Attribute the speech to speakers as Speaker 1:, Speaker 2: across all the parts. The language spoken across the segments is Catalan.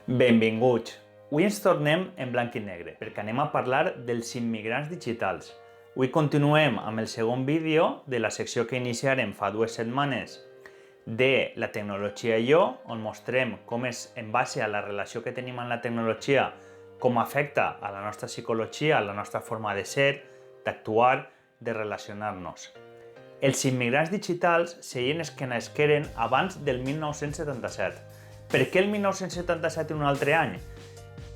Speaker 1: Benvinguts! Avui ens tornem en blanc i negre, perquè anem a parlar dels immigrants digitals. Avui continuem amb el segon vídeo de la secció que iniciarem fa 2 setmanes de la tecnologia i jo, on mostrem com és, en base a la relació que tenim amb la tecnologia, com afecta a la nostra psicologia, a la nostra forma de ser, d'actuar, de relacionar-nos. Els immigrants digitals serien els que nasqueren abans del 1977. Per què el 1977 i un altre any?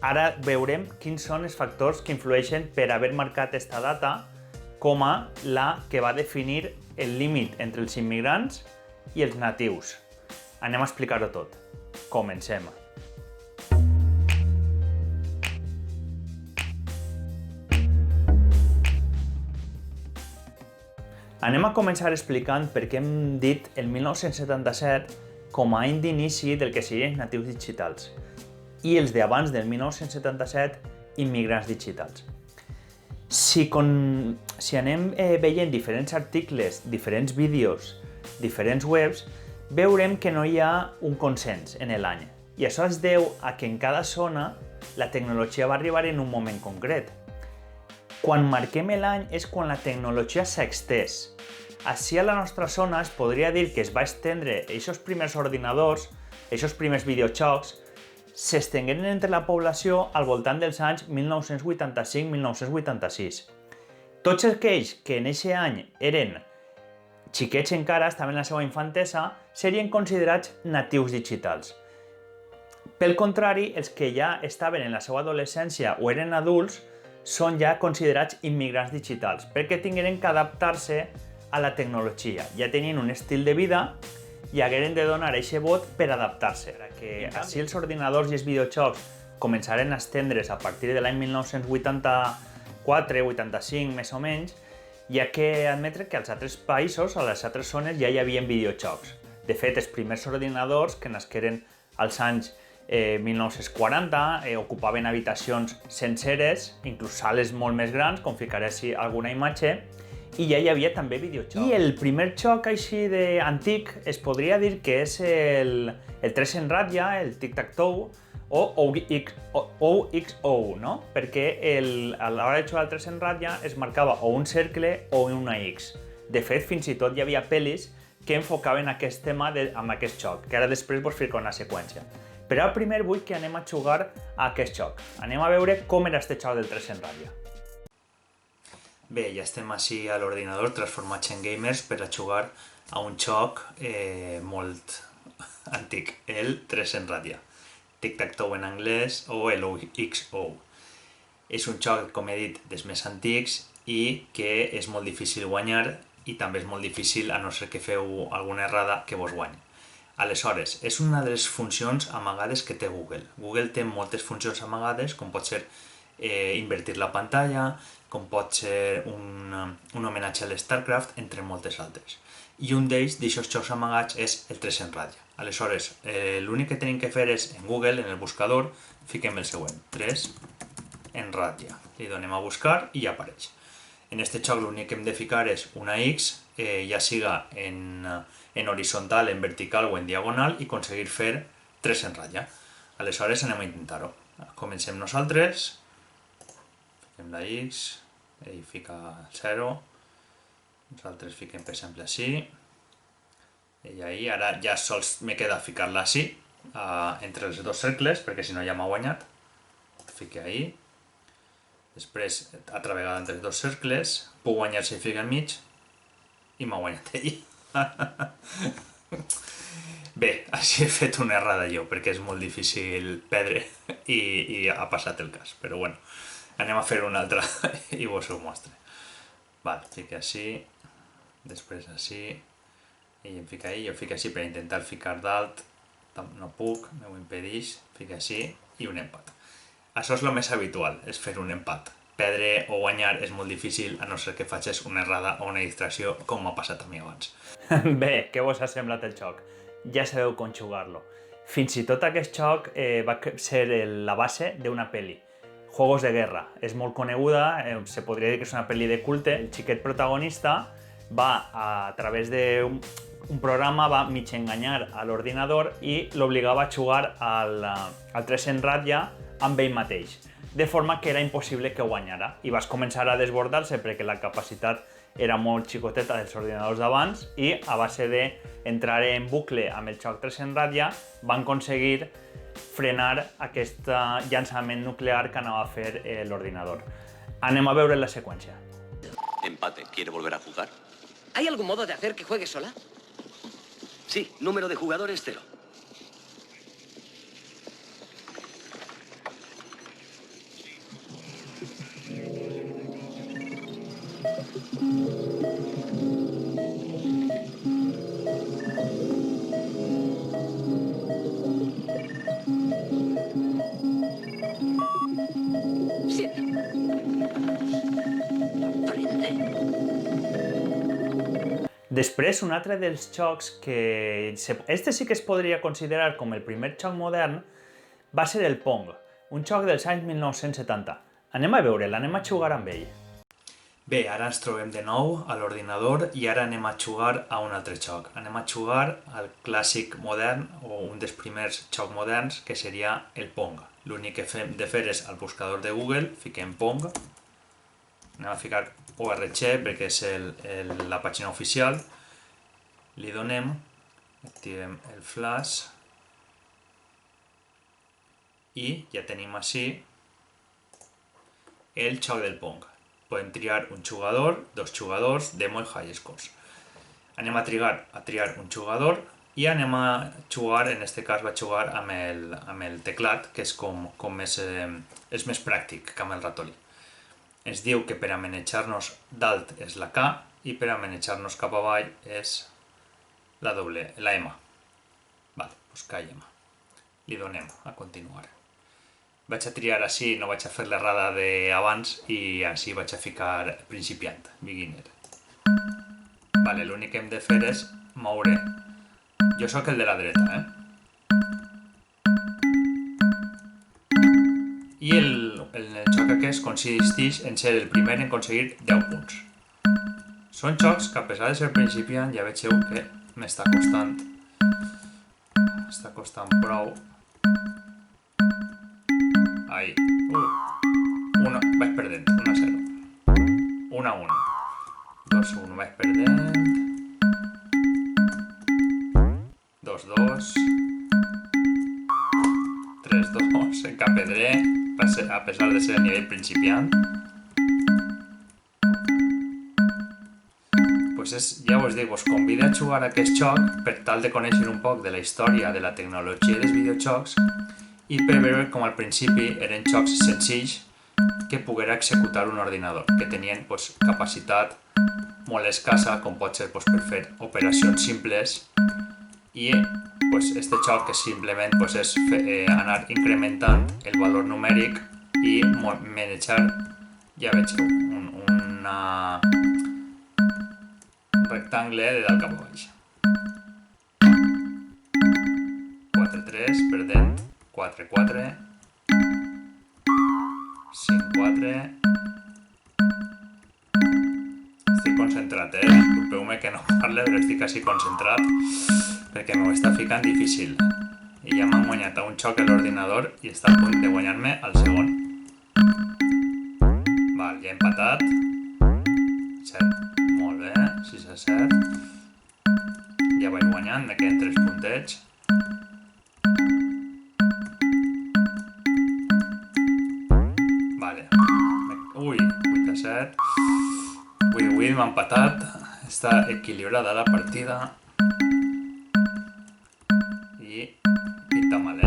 Speaker 1: Ara veurem quins són els factors que influeixen per haver marcat aquesta data com a la que va definir el límit entre els immigrants i els natius. Anem a explicar-ho tot. Comencem. Anem a començar explicant per què hem dit el 1977 com a any d'inici del que serien els natius digitals i els d'abans del 1977 immigrants digitals. Si anem veient diferents articles, diferents vídeos, diferents webs, veurem que no hi ha un consens en l'any. I això es deu a que en cada zona la tecnologia va arribar en un moment concret. Quan marquem l'any és quan la tecnologia s'ha estès. Així a la nostra zona es podria dir que es va estendre aquests primers ordinadors, aquests primers videojocs, s'estengueren entre la població al voltant dels anys 1985-1986. Tots aquells que en aquest any eren xiquets encara, estaven en la seva infantesa, serien considerats natius digitals. Pel contrari, els que ja estaven en la seva adolescència o eren adults són ja considerats immigrants digitals, perquè tingueren que adaptar-se a la tecnologia. Ja tenien un estil de vida i hagueren de donar aquest vot per adaptar-se. Que així els ordinadors i els videojocs començaren a estendre's a partir de l'any 1984-85 més o menys, hi ha que admetre que als altres països, a les altres zones, ja hi havia videojocs. De fet, els primers ordinadors que nasqueren als anys 1940 ocupaven habitacions senceres, inclús sales molt més grans, com ficaré així alguna imatge, i ja hi havia també videojocs. I el primer joc així d'antic es podria dir que és el 3 en ratlla, el tic-tac-toe, o OXO, no? Perquè a l'hora de jugar al 3 en ratlla es marcava o un cercle o una X. De fet, fins i tot hi havia pel·lis que enfocaven aquest tema amb aquest joc, que ara després vos fico una seqüència. Però ara primer vull que anem a jugar a aquest joc. Anem a veure com era este joc del 3 en ratlla. Bé, ja estem així a l'ordinador transformats en gamers per a jugar a un joc molt antic, el 3 en ratlla. Tic-tac-toe en anglès o el OXO. És un joc, com he dit, dels més antics i que és molt difícil guanyar i també és molt difícil, a no ser que feu alguna errada, que vos guanyi. Aleshores, és una de les funcions amagades que té Google. Google té moltes funcions amagades, com pot ser invertir la pantalla, com pot ser un homenatge a l'StarCraft, entre moltes altres. I un d'aquests jocs amagats és el 3 en ratlla. Aleshores, l'únic que tenim que fer és, en Google, en el buscador, fiquem el següent, 3 en ratlla. Li donem a buscar i ja apareix. En aquest joc l'únic que hem de ficar és una X, ja siga en horitzontal, en vertical o en diagonal, i aconseguir fer 3 en ratlla. Aleshores anem a intentar-ho. Comencem nosaltres, fiquem la X, ell fica el 0, nosaltres fiquem per exemple així, i ahí, ara ja sols me queda ficar-la així, entre els dos cercles, perquè si no ja m'ha guanyat. Fique ahí, després altra vegada entre els dos cercles, puc guanyar si fica al mig, i m'ha guanyat ell. Bé, així he fet una errada jo, perquè és molt difícil perdre i ha passat el cas, però bueno, anem a fer una altra i vos ho mostre. Val, fica així, després així, ell em fica ahí, jo fico així per intentar ficar dalt, no puc, m'ho impedeix, fica així i un empat. Això és el més habitual, és fer un empat. Perdre o guanyar és molt difícil, a no ser que facis una errada o una distracció, com m'ha passat a mi abans. Bé, què vos ha semblat el joc? Ja sabeu com jugar-lo. Fins i tot aquest joc va ser la base d'una pel·li, Juegos de Guerra. És molt coneguda, se podria dir que és una pel·li de culte. El xiquet protagonista va a través d'un programa va mig enganyar a l'ordinador i l'obligava a jugar al 300 ratlla amb ell mateix, de forma que era impossible que guanyara i vas començar a desbordar-se perquè la capacitat era molt xicoteta dels ordinadors d'abans i a base d'entrar en bucle amb el joc 300 ratlla van aconseguir frenar aquest llançament nuclear que anava a fer l'ordinador. Anem a veure la seqüència.
Speaker 2: Empate. ¿Quiere volver a jugar?
Speaker 3: ¿Hay algún modo de hacer que juegue sola?
Speaker 2: Sí, número de jugadores 0.
Speaker 3: Siete. Frente.
Speaker 1: Després, un altre dels jocs que... Este sí que es podria considerar com el primer joc modern va ser el Pong, un joc dels anys 1970. Anem a veure'l, anem a jugar amb ell. Bé, ara ens trobem de nou a l'ordinador i ara anem a jugar a un altre joc. Anem a jugar al clàssic modern o un dels primers jocs moderns que seria el Pong. L'únic que hem de fer és al buscador de Google, fiquem Pong, anem a ficar ORG perquè és la pàgina oficial, li donem, activem el flash i ja tenim així el joc del Pong. Podem triar un jugador, dos jugadors, demo i high scores. Anem a triar un jugador i anem a jugar, en aquest cas vaig jugar amb el teclat, que és com és més pràctic que amb el ratolí. Ens diu que per a manejar-nos dalt és la K i per a manejar-nos cap avall és la M. Vale, doncs K i M. Li donem a continuar. Vaig a triar així, no vaig a fer l'errada d'abans i així vaig a ficar principiant, beginner. Vale, l'únic que hem de fer és moure. Jo sóc el de la dreta, I el joc aquest consisteix en ser el primer en aconseguir 10 punts. Són jocs que a pesar de ser principiant ja vegeu que m'està costant prou. Ahí. Vaig perdent, 1-0. 1-1. 2-1, vaig perdent. 2-2. 3-2, encapedré, a pesar de ser a nivell principiant. Ja us dic, us convido a jugar a aquest joc per tal de conèixer un poc de la història de la tecnologia dels videojocs i per veure com al principi eren jocs senzills que poguera executar un ordinador, que tenien capacitat molt escassa, com pot ser per fer operacions simples, i este joc que simplement és anar incrementant el valor numèric i manejar, ja vegeu, un rectangle de dalt cap a baix. 4-3, perdent, 4-4, 5-4. Estic concentrat, disculpeu-me que no parle, però estic així concentrat perquè m'ho està ficant difícil. I ja m'han guanyat a un xoc a l'ordinador i està a punt de guanyar-me al segon. Val, ja he empatat. 7, molt bé, 6-7. Ja vaig guanyant, me queden 3 puntets. Vale. Ui, 8-7. 8-8 m'ha empatat. Està equilibrada la partida. I pinta mal,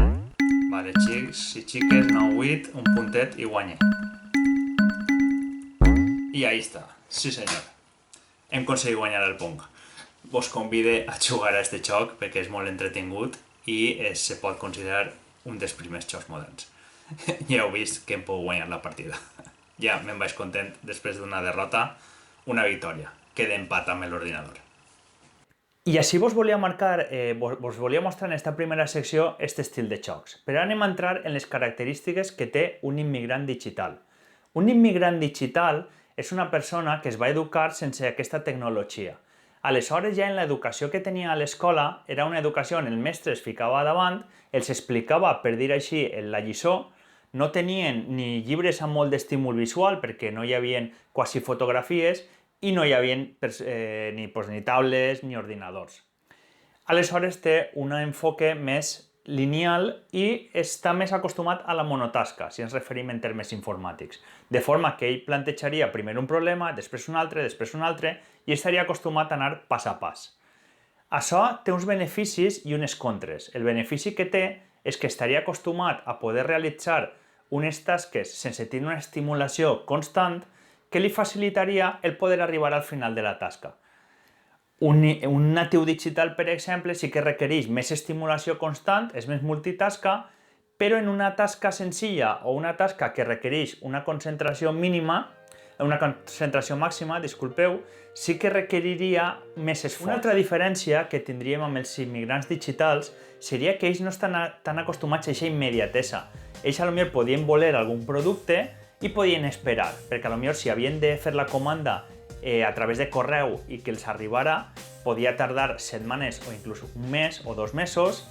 Speaker 1: Vale, xics i xiques, 9-8, un puntet i guanyé. I ahí està, sí senyor. Hem aconseguit guanyar el Pong. Vos convide a jugar a este joc perquè és molt entretingut i se pot considerar un dels primers jocs moderns. Ja heu vist que hem pogut guanyar la partida. Ja me'n vaig content després d'una derrota, una victòria. Queda empat amb l'ordinador. I així vos volia mostrar en esta primera secció aquest estil de jocs. Però anem a entrar en les característiques que té un immigrant digital. Un immigrant digital és una persona que es va educar sense aquesta tecnologia. Aleshores, ja en l'educació que tenia a l'escola, era una educació on el mestre es ficava davant, els explicava, per dir així, la lliçó, no tenien ni llibres amb molt d'estímul visual, perquè no hi havia quasi fotografies, i no hi havia ni taules ni ordinadors. Aleshores, té un enfoque més lineal i està més acostumat a la monotasca, si ens referim en termes informàtics. De forma que ell plantejaria primer un problema, després un altre, i estaria acostumat a anar pas a pas. Això té uns beneficis i unes contres. El benefici que té és que estaria acostumat a poder realitzar unes tasques sense tenir una estimulació constant que li facilitaria el poder arribar al final de la tasca. Un natiu digital, per exemple, sí que requereix més estimulació constant, és més multitasca, però en una tasca senzilla o una tasca que requereix una concentració màxima, sí que requeriria més esforç. Una altra diferència que tindríem amb els immigrants digitals seria que ells no estan tan acostumats a aquesta immediatesa. Ells potser podien voler algun producte i podien esperar, perquè potser si havien de fer la comanda a través de correu i que els arribara, podia tardar setmanes o inclús un mes o 2 mesos,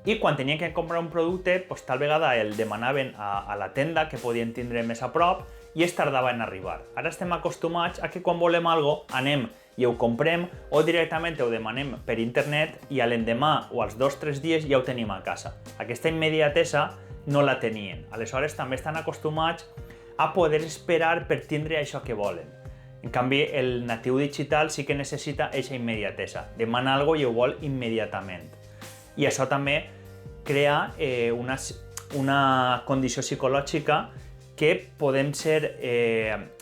Speaker 1: i quan tenien que comprar un producte, tal vegada el demanaven a la tenda que podien tindre més a prop i es tardava en arribar. Ara estem acostumats a que quan volem alguna cosa anem i ho comprem o directament ho demanem per internet i a l'endemà o als 2 o 3 dies ja ho tenim a casa. Aquesta immediatesa no la tenien. Aleshores també estan acostumats a poder esperar per tindre això que volen. En canvi, el natiu digital sí que necessita aquesta immediatesa. Demana alguna cosa i ho vol immediatament. I això també crea una condició psicològica que podem ser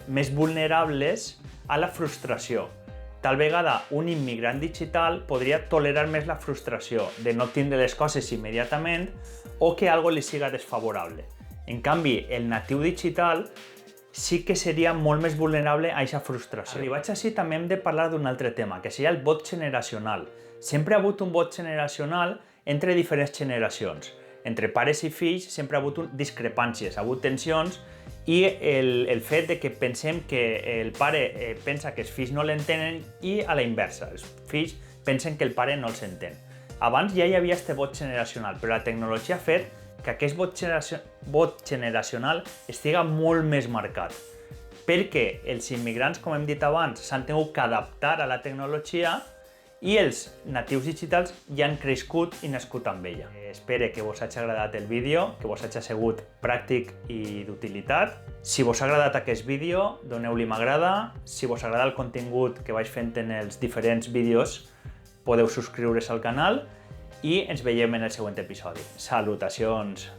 Speaker 1: més vulnerables a la frustració. Tal vegada un immigrant digital podria tolerar més la frustració de no tindre les coses immediatament o que algo li siga desfavorable. En canvi, el natiu digital sí que seria molt més vulnerable a aquesta frustració. Arribats així també hem de parlar d'un altre tema, que seria el vot generacional. Sempre ha hagut un vot generacional entre diferents generacions. Entre pares i fills sempre ha hagut discrepàncies, ha hagut tensions, i el fet de que pensem que el pare pensa que els fills no l'entenen i a la inversa, els fills pensen que el pare no els entén. Abans ja hi havia aquest vot generacional, però la tecnologia ha fet que aquest vot generacional estiga molt més marcat, perquè els immigrants, com hem dit abans, s'han tingut que adaptar a la tecnologia i els natius digitals ja han crescut i nascut amb ella. Espero que vos hagi agradat el vídeo, que vos hagi sigut pràctic i d'utilitat. Si vos ha agradat aquest vídeo, doneu-li m'agrada. Si vos agrada el contingut que vaig fent en els diferents vídeos, podeu subscriure's al canal i ens veiem en el següent episodi. Salutacions!